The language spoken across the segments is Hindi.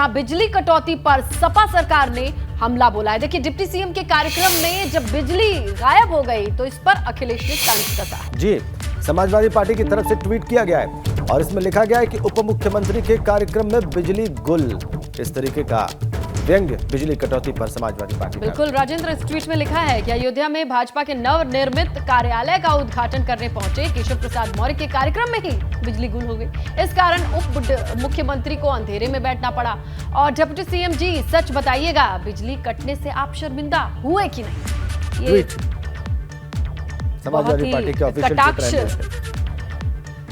जहां बिजली कटौती पर सपा सरकार ने हमला बोला है। देखिए, डिप्टी सीएम के कार्यक्रम में जब बिजली गायब हो गई तो इस पर अखिलेश ने तंज कसा है। जी, समाजवादी पार्टी की तरफ से ट्वीट किया गया है और इसमें लिखा गया है कि उप मुख्यमंत्री के कार्यक्रम में बिजली गुल। इस तरीके का व्यंग्य बिजली कटौती पर समाजवादी पार्टी। बिल्कुल राजेंद्र, इस ट्वीट में लिखा है कि अयोध्या में भाजपा के नवनिर्मित कार्यालय का उद्घाटन करने पहुंचे केशव प्रसाद मौर्य के कार्यक्रम में ही बिजली गुल हो गई। इस कारण उप मुख्यमंत्री को अंधेरे में बैठना पड़ा। और डिप्टी सीएम जी, सच बताइएगा, बिजली कटने से आप शर्मिंदा हुए कि नहीं? ये समाजवादी पार्टी के ऑफिशियल कटाक्ष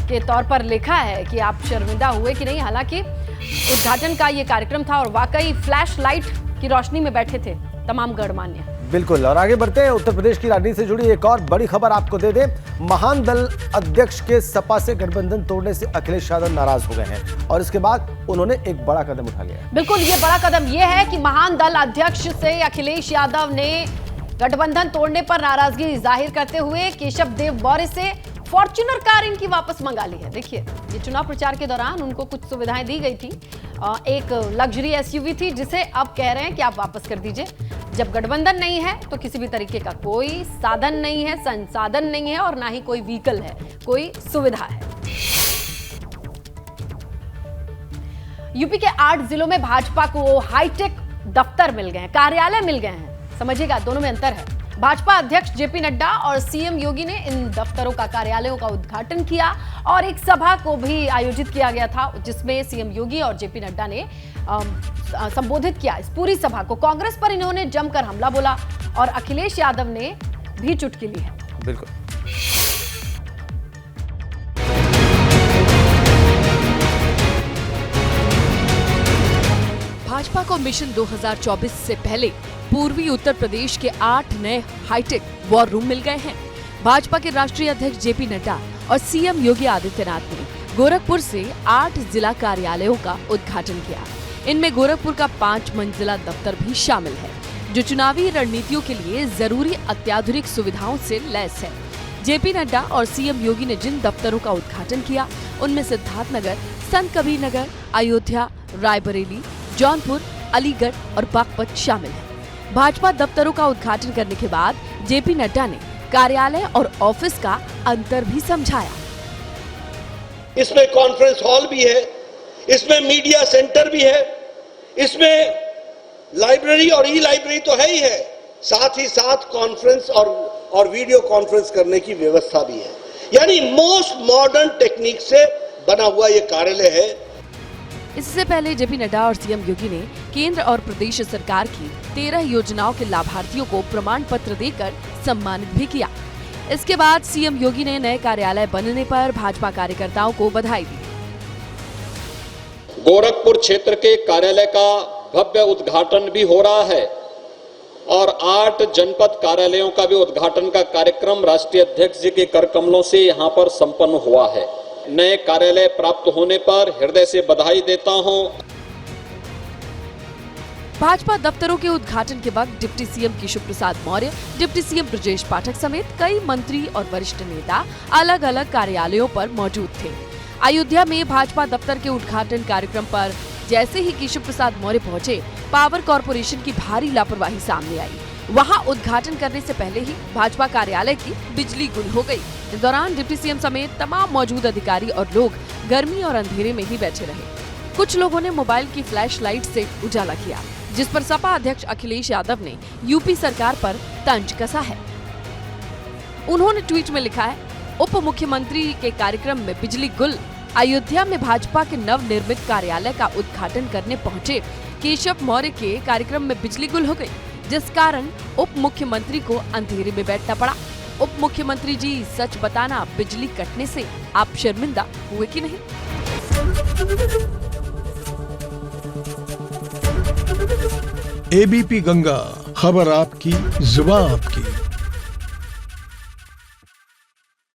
के तौर पर लिखा है कि आप शर्मिंदा हुए कि नहीं। हालांकि उद्घाटन का ये कार्यक्रम था और वाकई फ्लैश लाइट की रोशनी में बैठे थे तमाम गणमान्य। बिल्कुल, और आगे बढ़ते हैं। उत्तर प्रदेश की राजनीति से जुड़ी एक और बड़ी खबर आपको दे दें। महान दल अध्यक्ष के सपा से गठबंधन तोड़ने से अखिलेश यादव नाराज हो गए हैं और इसके बाद उन्होंने एक बड़ा कदम उठा लिया है। बिल्कुल, ये बड़ा कदम ये है कि महान दल अध्यक्ष से अखिलेश यादव ने गठबंधन तोड़ने पर नाराजगी जाहिर करते हुए केशव देव मौर्य से फॉर्च्यूनर कार इनकी वापस मंगा ली है। देखिए, ये चुनाव प्रचार के दौरान उनको कुछ सुविधाएं दी गई थी। एक लग्जरी एसयूवी थी जिसे अब कह रहे हैं कि आप वापस कर दीजिए। जब गठबंधन नहीं है तो किसी भी तरीके का कोई साधन नहीं है, संसाधन नहीं है और ना ही कोई व्हीकल है, कोई सुविधा है। यूपी के 8 जिलों में भाजपा को हाईटेक दफ्तर मिल गए हैं, कार्यालय मिल गए हैं। समझिएगा, दोनों में अंतर है। भाजपा अध्यक्ष जेपी नड्डा और सीएम योगी ने इन दफ्तरों का, कार्यालयों का उद्घाटन किया और एक सभा को भी आयोजित किया गया था जिसमें सीएम योगी और जेपी नड्डा ने संबोधित किया इस पूरी सभा को। कांग्रेस पर इन्होंने जमकर हमला बोला और अखिलेश यादव ने भी चुटकी ली है। बिल्कुल, भाजपा को मिशन 2024 से पहले पूर्वी उत्तर प्रदेश के 8 नए हाईटेक वॉर रूम मिल गए हैं। भाजपा के राष्ट्रीय अध्यक्ष जेपी नड्डा और सीएम योगी आदित्यनाथ ने गोरखपुर से 8 जिला कार्यालयों का उद्घाटन किया। इनमें गोरखपुर का 5 मंजिला दफ्तर भी शामिल है जो चुनावी रणनीतियों के लिए जरूरी अत्याधुनिक सुविधाओं से लैस है। जेपी नड्डा और सीएम योगी ने जिन दफ्तरों का उद्घाटन किया उनमें सिद्धार्थनगर, संत कबीर नगर, अयोध्या, रायबरेली, जौनपुर, अलीगढ़ और बागपत शामिल है। भाजपा दफ्तरों का उद्घाटन करने के बाद जेपी नड्डा ने कार्यालय और ऑफिस का अंतर भी समझाया। इसमें कॉन्फ्रेंस हॉल भी है, इसमें मीडिया सेंटर भी है, इसमें लाइब्रेरी और ई लाइब्रेरी तो है ही है, साथ ही साथ कॉन्फ्रेंस और वीडियो कॉन्फ्रेंस करने की व्यवस्था भी है। यानी मोस्ट मॉडर्न टेक्निक से बना हुआ ये कार्यालय है। इससे पहले जेपी नड्डा और सीएम योगी ने केंद्र और प्रदेश सरकार की 13 योजनाओं के लाभार्थियों को प्रमाण पत्र देकर सम्मानित भी किया। इसके बाद सीएम योगी ने नए कार्यालय बनने पर भाजपा कार्यकर्ताओं को बधाई दी। गोरखपुर क्षेत्र के कार्यालय का भव्य उद्घाटन भी हो रहा है और 8 जनपद कार्यालयों का भी उद्घाटन का कार्यक्रम राष्ट्रीय अध्यक्ष जी के कर कमलों से यहाँ पर संपन्न हुआ है। नए कार्यालय प्राप्त होने पर हृदय से बधाई देता हूं। भाजपा दफ्तरों के उद्घाटन के वक्त deputy CM Keshav Prasad Maurya, deputy CM Brajesh Pathak समेत कई मंत्री और वरिष्ठ नेता अलग अलग कार्यालयों पर मौजूद थे। अयोध्या में भाजपा दफ्तर के उद्घाटन कार्यक्रम पर जैसे ही केशव प्रसाद मौर्य पहुंचे, पावर कॉर्पोरेशन की भारी लापरवाही सामने आई। वहां उद्घाटन करने से पहले ही भाजपा कार्यालय की बिजली गुल हो गई। इस दौरान डिप्टी सीएम समेत तमाम मौजूद अधिकारी और लोग गर्मी और अंधेरे में ही बैठे रहे। कुछ लोगों ने मोबाइल की फ्लैश लाइट से उजाला किया, जिस पर सपा अध्यक्ष अखिलेश यादव ने यूपी सरकार पर तंज कसा है। उन्होंने ट्वीट में लिखा है, उप मुख्यमंत्री के कार्यक्रम में बिजली गुल। अयोध्या में भाजपा के नवनिर्मित कार्यालय का उद्घाटन करने पहुंचे केशव मौर्य के कार्यक्रम में बिजली गुल हो गई, जिस कारण उप मुख्यमंत्री को अंधेरे में बैठना पड़ा। उप मुख्यमंत्री जी, सच बताना, बिजली कटने से आप शर्मिंदा हुए कि नहीं? एबीपी गंगा, खबर आपकी, जुबान आपकी।